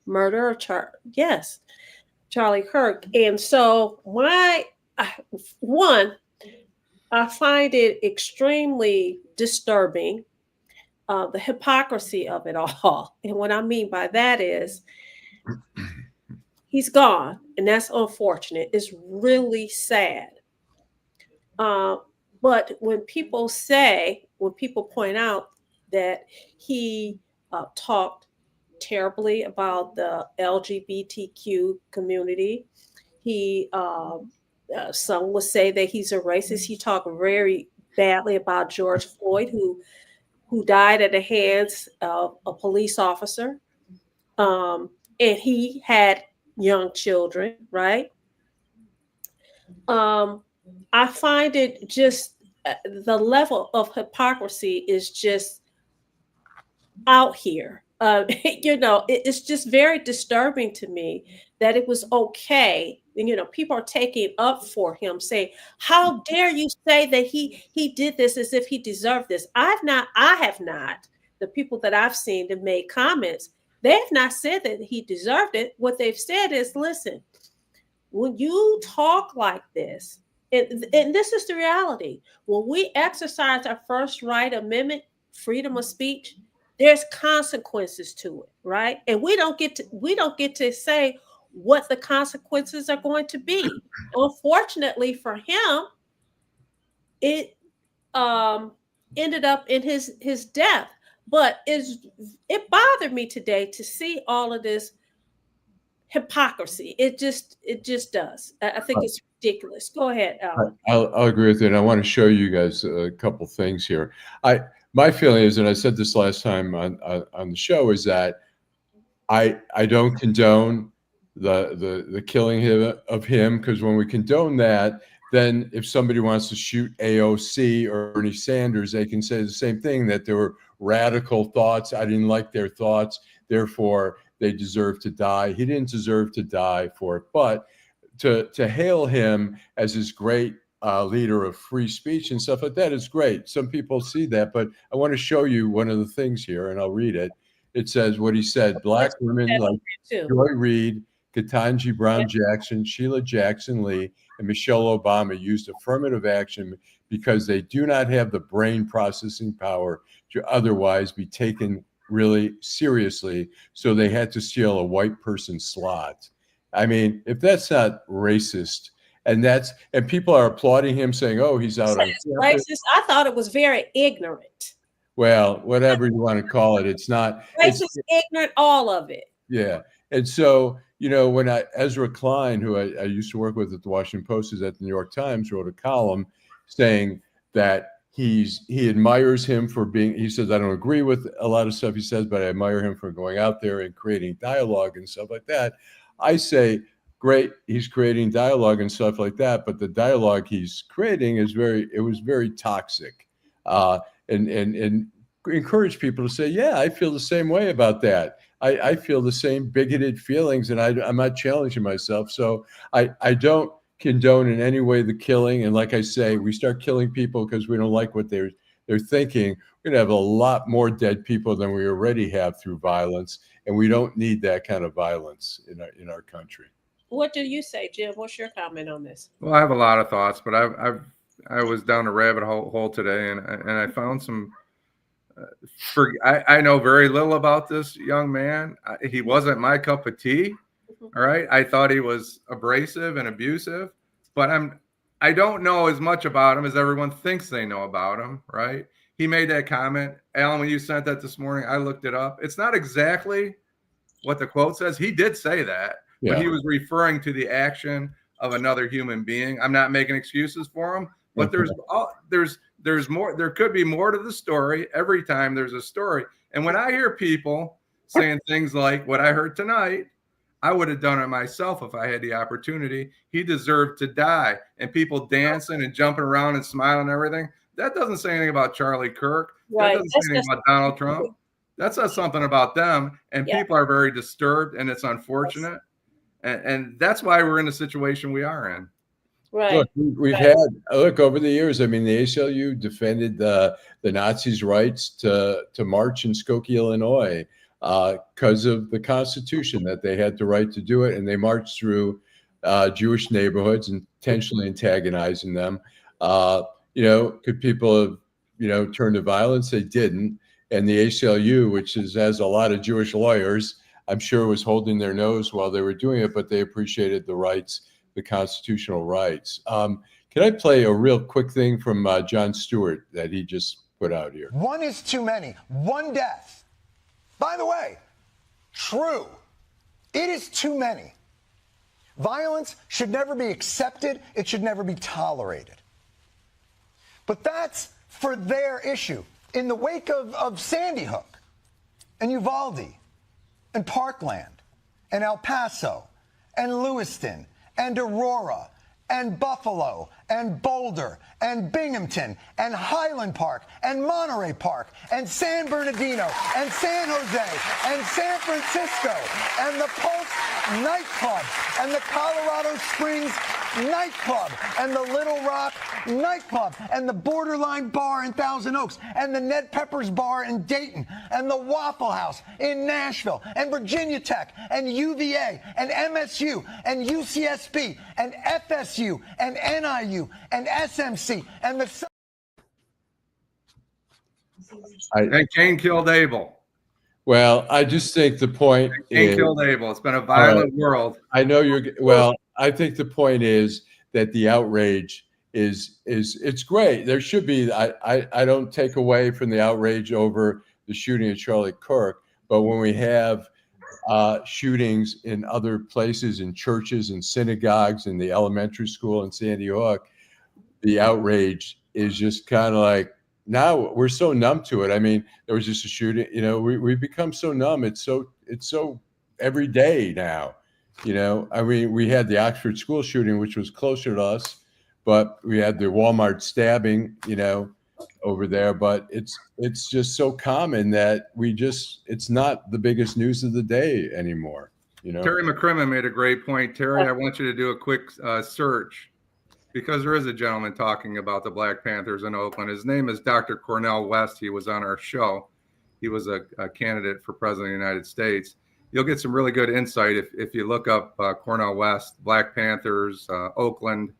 murder of Charlie Kirk. And so I find it extremely disturbing, the hypocrisy of it all. And what I mean by that is He's gone, and that's unfortunate. It's really sad. Uh, but when people point out that he talked terribly about the LGBTQ community, some would say that he's a racist. He talked very badly about George Floyd, who died at the hands of a police officer. And he had young children, right? I find it just the level of hypocrisy is just out here. It's just very disturbing to me that it was okay. People are taking up for him, saying, "How dare you say that he did this as if he deserved this?" I have not. The people that I've seen that made comments, they have not said that he deserved it. What they've said is, listen, when you talk like this, and this is the reality, when we exercise our First Right Amendment, freedom of speech, there's consequences to it, right? And we don't get to say what the consequences are going to be. Unfortunately for him, it ended up in his death. But it bothered me today to see all of this hypocrisy. It just does. I think it's ridiculous. Go ahead, Allan. I'll agree with you, and I want to show you guys a couple things here. My feeling is, and I said this last time on the show, is that I don't condone the killing of him, because when we condone that, then if somebody wants to shoot AOC or Bernie Sanders, they can say the same thing, that there were radical thoughts. I didn't like their thoughts, therefore they deserve to die. He didn't deserve to die for it, but to hail him as this great leader of free speech and stuff like that is great. Some people see that, but I want to show you one of the things here, and I'll read it. It says what he said: Black women like Joy Reid, Ketanji Brown Jackson, Sheila Jackson Lee, and Michelle Obama used affirmative action because they do not have the brain processing power to otherwise be taken really seriously. So they had to steal a white person's slot. I mean, if that's not racist, and people are applauding him, saying, "Oh, he's out on racist." I thought it was very ignorant. Well, whatever you want to call it, it's not racist, ignorant, all of it. Yeah. And so, when Ezra Klein, who I used to work with at the Washington Post, is at the New York Times, wrote a column saying that he admires him for being, he says, I don't agree with a lot of stuff he says, but I admire him for going out there and creating dialogue and stuff like that. I say, great, he's creating dialogue and stuff like that, but the dialogue he's creating was very toxic, and encourage people to say, yeah, I feel the same way about that. I feel the same bigoted feelings, and I'm not challenging myself. So I don't condone in any way the killing. And like I say, we start killing people because we don't like what they're thinking, we're gonna have a lot more dead people than we already have through violence, and we don't need that kind of violence in our country. What do you say, Jim? What's your comment on this? Well, I have a lot of thoughts, but I was down a rabbit hole today, and I found some. I know very little about this young man. He wasn't my cup of tea. All right, I thought he was abrasive and abusive, but I don't know as much about him as everyone thinks they know about him. Right? He made that comment, Allan, when you sent that this morning. I looked it up. It's not exactly what the quote says. He did say that, yeah, but he was referring to the action of another human being. I'm not making excuses for him, but there's more. There could be more to the story. Every time there's a story, and when I hear people saying things like what I heard tonight, I would have done it myself if I had the opportunity. He deserved to die, and people dancing and jumping around and smiling and everything. That doesn't say anything about Charlie Kirk. Right. That doesn't say anything about Donald Trump. That says something about them, and people are very disturbed, and it's unfortunate. And that's why we're in the situation we are in. Right. Look, we've had over the years. I mean, the ACLU defended the Nazis' rights to march in Skokie, Illinois, because of the Constitution, that they had the right to do it, and they marched through Jewish neighborhoods, intentionally antagonizing them. Could people have turn to violence? They didn't. And the ACLU, which has a lot of Jewish lawyers, I'm sure was holding their nose while they were doing it, but they appreciated the rights, the constitutional rights. Can I play a real quick thing from Jon Stewart that he just put out here? One is too many. One death. By the way, true. It is too many. Violence should never be accepted. It should never be tolerated. But that's for their issue. In the wake of Sandy Hook and Uvalde and Parkland and El Paso and Lewiston and Aurora and Buffalo and Boulder and Binghamton and Highland Park and Monterey Park and San Bernardino and San Jose and San Francisco and the Pulse nightclub and the Colorado Springs nightclub and the Little Rock nightclub and the Borderline Bar in Thousand Oaks and the Ned Peppers Bar in Dayton and the Waffle House in Nashville and Virginia Tech and UVA and MSU and UCSB and FSU and NIU and SMC and the... And Cain killed Abel. Well, I just think the point Cain is, killed Abel. It's been a violent world. I know well, I think the point is that the outrage is it's great. There should be, I don't take away from the outrage over the shooting of Charlie Kirk, but when we have shootings in other places, in churches and synagogues, in the elementary school in Sandy Hook, the outrage is just kind of like, now we're so numb to it. I mean, there was just a shooting, we've become so numb. It's so every day now, I mean, we had the Oxford school shooting, which was closer to us, but we had the Walmart stabbing, over there, but it's just so common that it's not the biggest news of the day anymore. Terry McCrimmon made a great point. Terry, I want you to do a quick search, because there is a gentleman talking about the Black Panthers in Oakland. His name is Dr. Cornel West. He was on our show. He was a candidate for president of the United States. You'll get some really good insight if you look up Cornel West, Black Panthers, Oakland,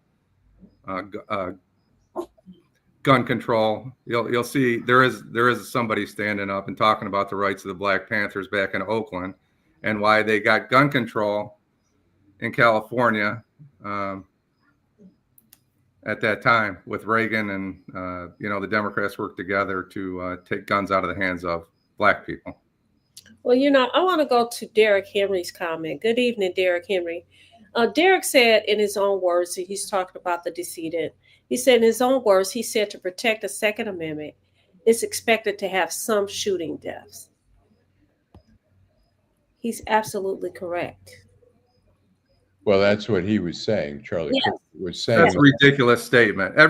gun control. You'll see there is somebody standing up and talking about the rights of the Black Panthers back in Oakland and why they got gun control in California at that time with Reagan, and the Democrats worked together to take guns out of the hands of Black people. Well, I want to go to Derek Henry's comment. Good evening, Derek Henry. Derek said in his own words, he's talking about the decedent. He said in his own words, he said to protect the Second Amendment, it's expected to have some shooting deaths. He's absolutely correct. Well, that's what he was saying. Charlie Yes. Kirk was saying. That's a ridiculous statement. I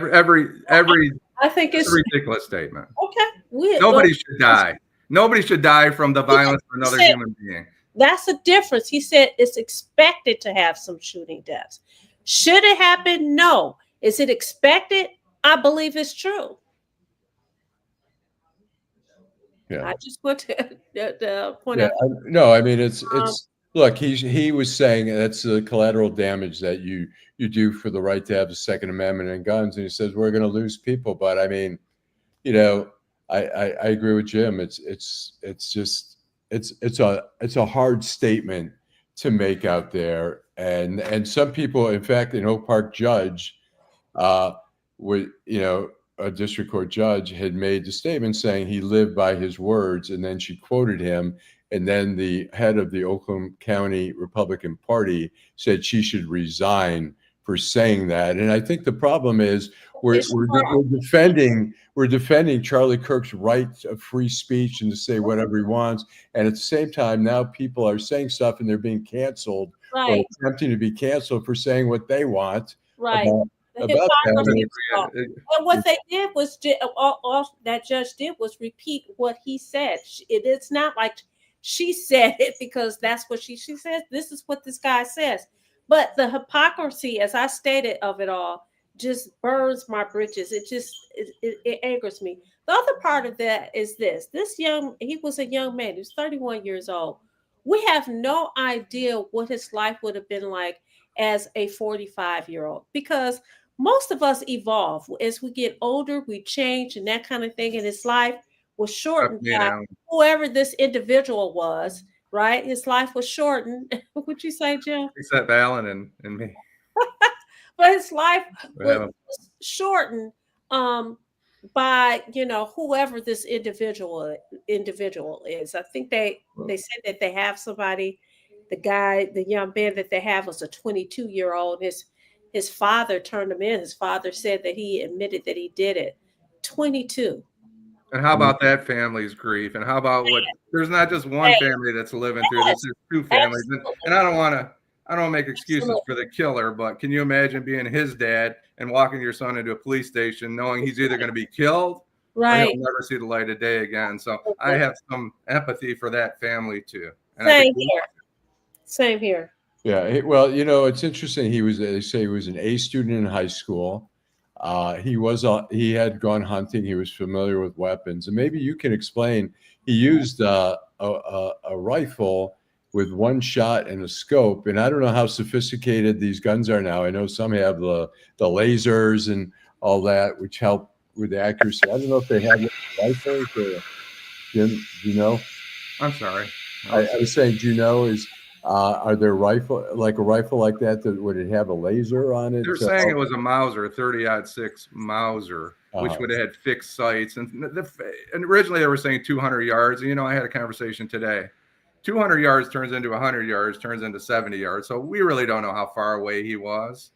think it's a ridiculous statement. Okay. Nobody should die. Nobody should die from the violence of another human being. That's a difference. He said it's expected to have some shooting deaths. Should it happen? No. Is it expected? I believe it's true. Yeah. I just put the point out. No, I mean, it's look, he was saying that's the collateral damage that you do for the right to have the Second Amendment and guns. And he says, we're going to lose people. But I mean, I agree with Jim. It's a hard statement to make out there. And some people, in fact, an Oak Park judge, a district court judge had made the statement saying he lived by his words, and then she quoted him, and then the head of the Oakland County Republican Party said she should resign for saying that. And I think the problem is we're defending Charlie Kirk's right of free speech and to say whatever he wants, and at the same time now people are saying stuff and they're being canceled, Right. or attempting to be canceled for saying what they want. Right. About that. And what they did was, all that judge did was repeat what he said. It's not like she said it because that's what she says. This is what this guy says. But the hypocrisy, as I stated, of it all just burns my britches. It angers me. The other part of that is he was a young man. He was 31 years old. We have no idea what his life would have been like as a 45-year-old, because most of us evolve. As we get older, we change and that kind of thing. And his life was shortened by whoever this individual was right? His life was shortened. What'd you say, Jim? Except Allan and me. But his life We was have a- shortened um, by whoever this individual is. I think they said that they have somebody. The young man that they have was a 22-year-old. His father turned him in. His father said that he admitted that he did it. 22. And how about that family's grief? And how about what? There's not just one Hey, family that's living through this. yes, There's two families, and I don't want to make excuses absolutely. for the killer, but can you imagine being his dad and walking your son into a police station knowing he's either going to be killed or he'll Right. never see the light of day again? So I have some empathy for that family too. And I Same think here. Same here. Yeah, well, it's interesting. They say he was an A student in high school. He had gone hunting. He was familiar with weapons, and maybe you can explain. He used a rifle with one shot and a scope. And I don't know how sophisticated these guns are now. I know some have the lasers and all that, which help with the accuracy. I don't know if they have rifles. Jim, do you know? I'm sorry. I was saying, do you know, are there a rifle like that would it have a laser on it? They're saying it was a Mauser, 30-06 Mauser, which would have had fixed sights. And originally they were saying 200 yards. And, I had a conversation today. 200 yards turns into 100 yards, turns into 70 yards. So we really don't know how far away he was.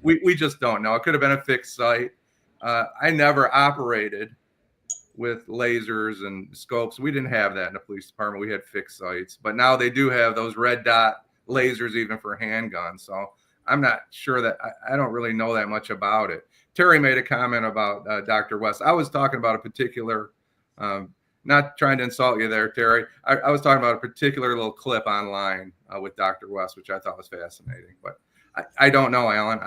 We just don't know. It could have been a fixed sight. I never operated with lasers and scopes. We didn't have that in the police department. We had fixed sights, but now they do have those red dot lasers even for handguns. So I'm not sure that I don't really know that much about it. Terry made a comment about Dr. West. I was talking about a particular, not trying to insult you there, Terry. I was talking about a particular little clip online with Dr. West, which I thought was fascinating, but I don't know, Allan.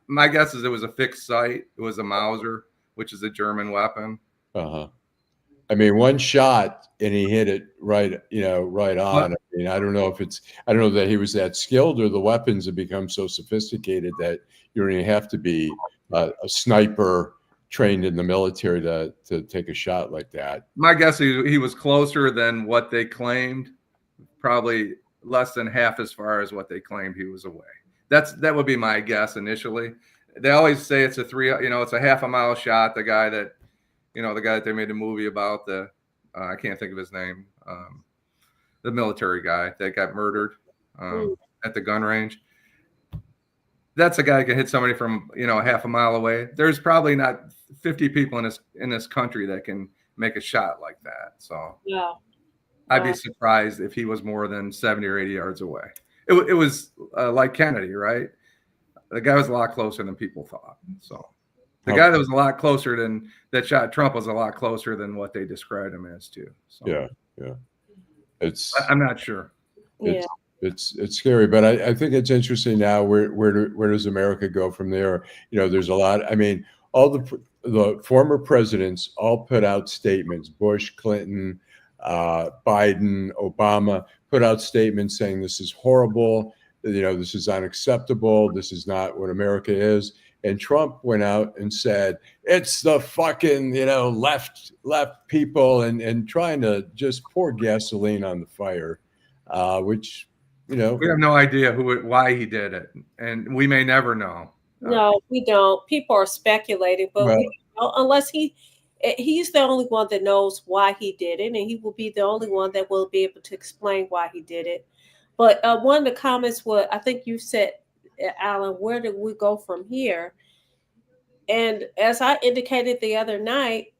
My guess is it was a fixed sight. It was a Mauser, which is a German weapon. I mean, one shot and he hit it right on. I mean, I don't know that he was that skilled, or the weapons have become so sophisticated that you don't even have to be a sniper trained in the military to take a shot like that. My guess he was closer than what they claimed, probably less than half as far as what they claimed he was away. That would be my guess initially. They always say it's it's a half a mile shot. The guy that they made a movie about, I can't think of his name, the military guy that got murdered at the gun range. That's a guy who can hit somebody from, half a mile away. There's probably not 50 people in this country that can make a shot like that. So Yeah. I'd be surprised if he was more than 70 or 80 yards away. It was like Kennedy, right? The guy was a lot closer than people thought. So the guy that was a lot closer that shot Trump was a lot closer than what they described him as too. So Yeah. I'm not sure. It's scary, but I think it's interesting now. Where does America go from there? There's a lot. I mean, all the former presidents all put out statements. Bush, Clinton, Biden, Obama put out statements saying this is horrible. This is unacceptable. This is not what America is. And Trump went out and said, it's the fucking, left people, and trying to just pour gasoline on the fire, which, we have no idea why he did it. And we may never know. No, we don't. People are speculating, but unless he's the only one that knows why he did it, and he will be the only one that will be able to explain why he did it. But one of the comments was, I think you said, Allan, where do we go from here? And as I indicated the other night,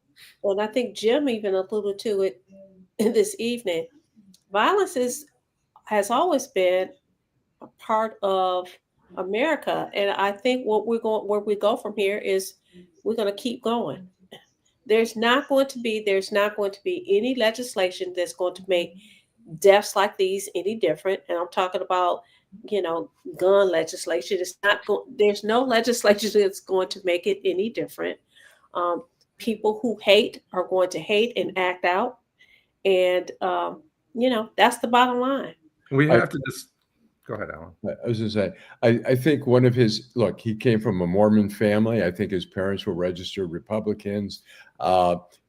and I think Jim even alluded to it this evening, violence has always been a part of America. And I think where we go from here is we're going to keep going. There's not going to be any legislation that's going to make deaths like these any different. And I'm talking about, gun legislation. There's no legislation that's going to make it any different. People who hate are going to hate and act out. And, that's the bottom line. We have to just go ahead, Allan. I was going to say, I think one of he came from a Mormon family. I think his parents were registered Republicans.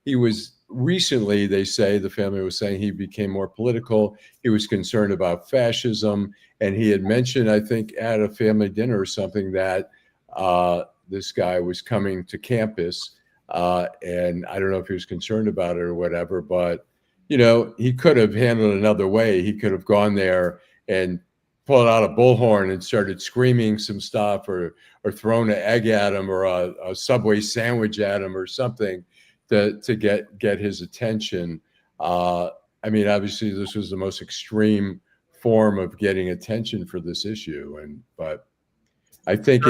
He was recently, they say, the family was saying, he became more political. He was concerned about fascism. And he had mentioned, I think, at a family dinner or something, that this guy was coming to campus. And I don't know if he was concerned about it or whatever, but, you know, he could have handled it another way. He could have gone there and pulled out a bullhorn and started screaming some stuff, or thrown an egg at him, or a Subway sandwich at him or something to get his attention. I mean, obviously this was the most extreme form of getting attention for this issue. But I think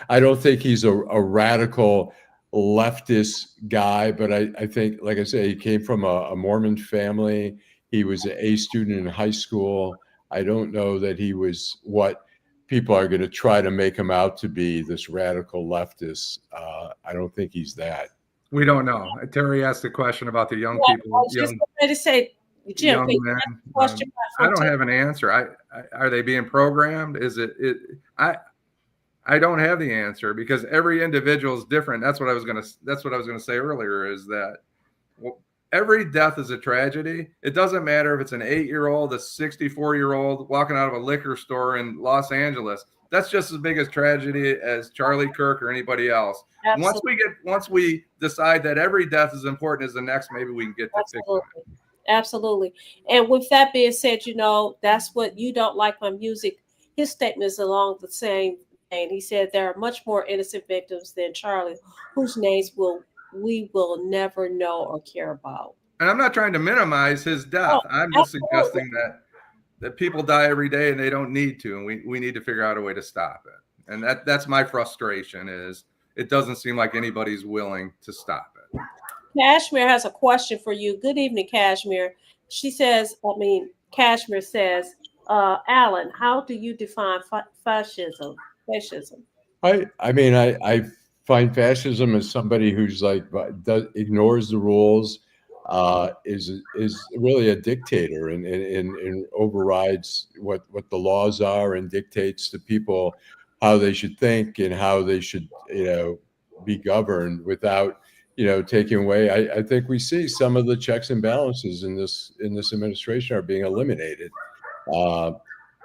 I don't think he's a radical leftist guy, but I think, like I say, he came from a Mormon family. He was an A student in high school. I don't know that he was what people are going to try to make him out to be, this radical leftist. I don't think he's that. We don't know. Terry asked a question about the young people. I was just going to say, Jim, young men. question I don't have an answer. Are they being programmed? I don't have the answer, because every individual is different. That's what I was going to say earlier, is that every death is a tragedy. It doesn't matter if it's an 8-year-old, a 64-year-old walking out of a liquor store in Los Angeles. That's just as big a tragedy as Charlie Kirk or anybody else. Absolutely. Once we decide that every death is important as the next, maybe we can get to fix it. Absolutely. And with that being said, you know, that's what you don't like my music. His statement is along the same vein. He said there are much more innocent victims than Charlie, whose names we will never know or care about. And I'm not trying to minimize his death. I'm just suggesting that people die every day and they don't need to, and we need to figure out a way to stop it. And that's my frustration, is it doesn't seem like anybody's willing to stop it. Kashmir has a question for you. Good evening, Kashmir. Kashmir says, Allan, how do you define fascism? I find fascism as somebody who's ignores the rules, is really a dictator, and overrides what the laws are, and dictates to people how they should think and how they should, be governed, without, taking away. I think we see some of the checks and balances in this administration are being eliminated.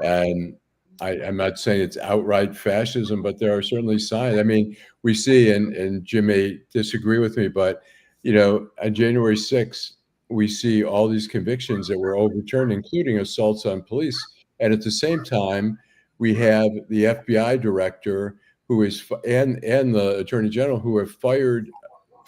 And I'm not saying it's outright fascism, but there are certainly signs. I mean, we see, and Jim may disagree with me, but, on January 6th, we see all these convictions that were overturned, including assaults on police. And at the same time, we have the FBI director and the attorney general who have fired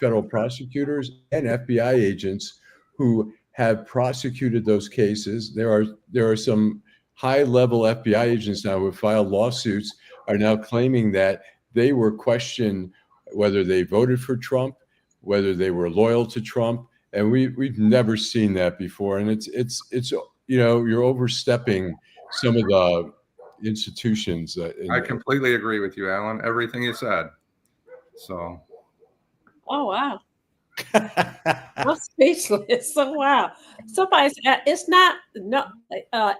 federal prosecutors and FBI agents who have prosecuted those cases. There are some high-level FBI agents now who have filed lawsuits, are now claiming that they were questioned whether they voted for Trump, whether they were loyal to Trump, and we've never seen that before. And it's you're overstepping some of the institutions. I completely agree with you, Allan. Everything you said. So. Oh wow. I'm speechless. So wow. Somebody's. It's not. No.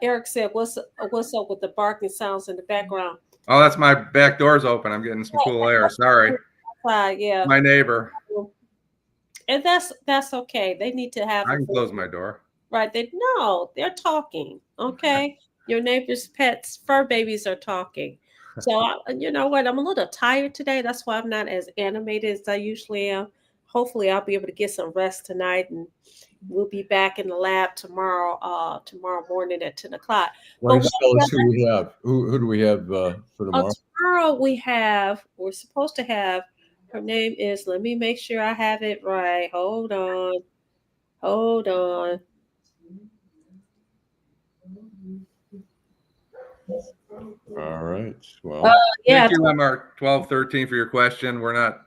Eric said, "What's up with the barking sounds in the background?" Oh, that's my back door's open. I'm getting some cool air. Sorry. Yeah. My neighbor. And that's okay. They need to have. I can close my door. Right. They're talking. Okay. Your neighbor's pets, fur babies are talking. So you know what? I'm a little tired today. That's why I'm not as animated as I usually am. Hopefully, I'll be able to get some rest tonight, and we'll be back in the lab tomorrow morning at 10 o'clock. Why don't you tell us who we have? Who do we have for tomorrow? Tomorrow we're supposed to have, her name is, let me make sure I have it right. Hold on. All right. Well, thank you, MR 1213, for your question. We're not.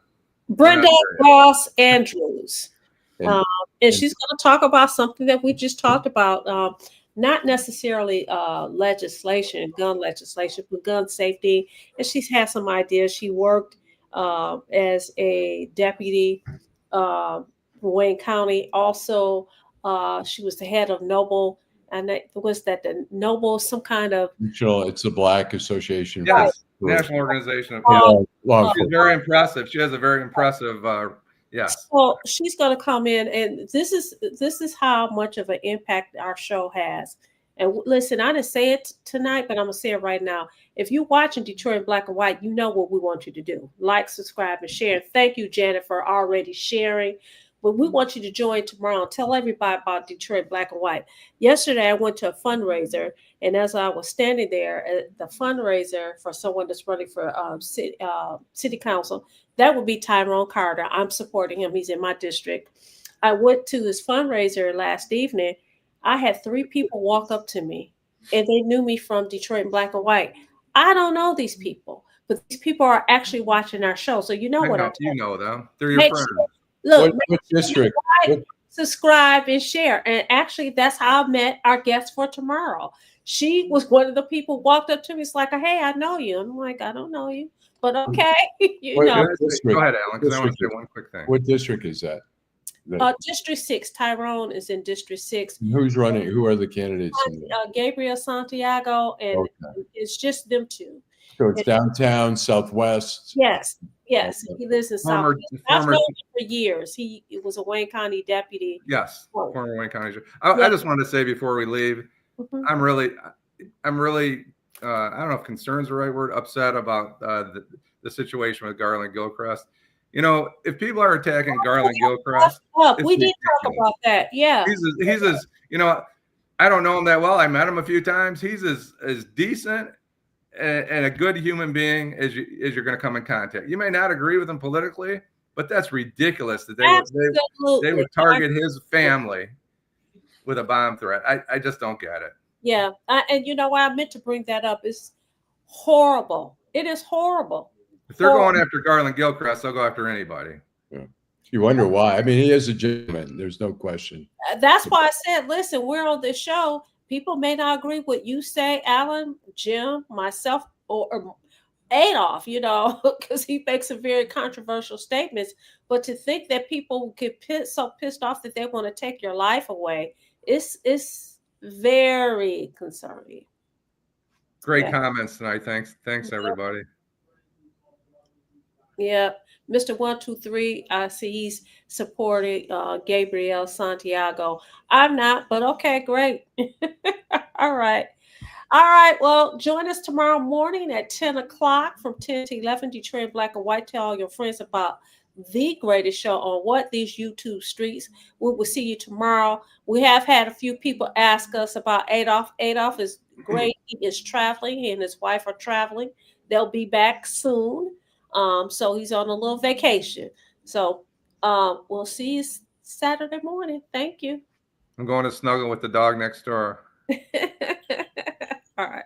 Brenda Ross Andrews. And she's going to talk about something that we just talked about, not necessarily gun legislation, but gun safety. And she's had some ideas. She worked as a deputy for Wayne County. Also, she was the head of Noble. And was that the Noble, some kind of... It's a Black association. Yes, National Organization of... She's very impressive. She has a very impressive, Yes. So she's going to come in, and this is how much of an impact our show has. And listen, I didn't say it tonight, but I'm gonna say it right now. If you're watching Detroit in Black and White, you know what we want you to do: like, subscribe, and share. Thank you, Janet, for already sharing. But we want you to join tomorrow and tell everybody about Detroit Black and White. Yesterday, I went to a fundraiser, and as I was standing there at the fundraiser for someone that's running for city council, that would be Tyrone Carter. I'm supporting him. He's in my district. I went to his fundraiser last evening. I had 3 people walk up to me, and they knew me from Detroit in Black and White. I don't know these people, but these people are actually watching our show. So you know what I'm you talking know them. They're your Make friends. sure, look, What district? like, subscribe, and share. And actually, that's how I met our guest for tomorrow. She was one of the people walked up to me. It's like, hey, I know you. I'm like, I don't know you, but okay, you know. Go ahead, Alan, because I want to say one quick thing. What district is that? District 6. Tyrone is in District 6. Who's running? Who are the candidates? Gabriel Santiago, and it's just them 2. So it's downtown, Southwest. Yes. Okay. He lives in Southwest. I've known him for years. He was a Wayne County deputy. Yes, former Wayne County. I just wanted to say before we leave, I'm really, I don't know if concern's the right word, upset about the situation with Garland Gilchrist. You know, if people are attacking Garland Gilchrist, we did talk about that. Yeah, he's as you know, I don't know him that well. I met him a few times. He's as decent and a good human being as you're going to come in contact. You may not agree with him politically, but that's ridiculous that they would target his family with a bomb threat. I just don't get it. Yeah, and you know why I meant to bring that up? It's horrible. It is horrible. If they're going after Garland Gilchrist, they'll go after anybody. Yeah. You wonder why. I mean, he is a gentleman. There's no question. That's why I said, listen, we're on this show. People may not agree with what you say, Allan, Jim, myself, or Adolf, you know, because he makes some very controversial statements. But to think that people get so pissed off that they want to take your life away, it's very concerning. Great comments tonight. Thanks everybody. Yeah, Mr. 123, I see he's supporting Gabriel Santiago. I'm not, but okay, great. All right. Well, join us tomorrow morning at 10 o'clock from 10 to 11. Detroit Black and White. Tell all your friends about the greatest show on what these YouTube streets. We will see you tomorrow. We have had a few people ask us about Adolf. Adolf is great. He is traveling. He and his wife are traveling. They'll be back soon. So he's on a little vacation. So we'll see you Saturday morning. Thank you. I'm going to snuggle with the dog next door. All right.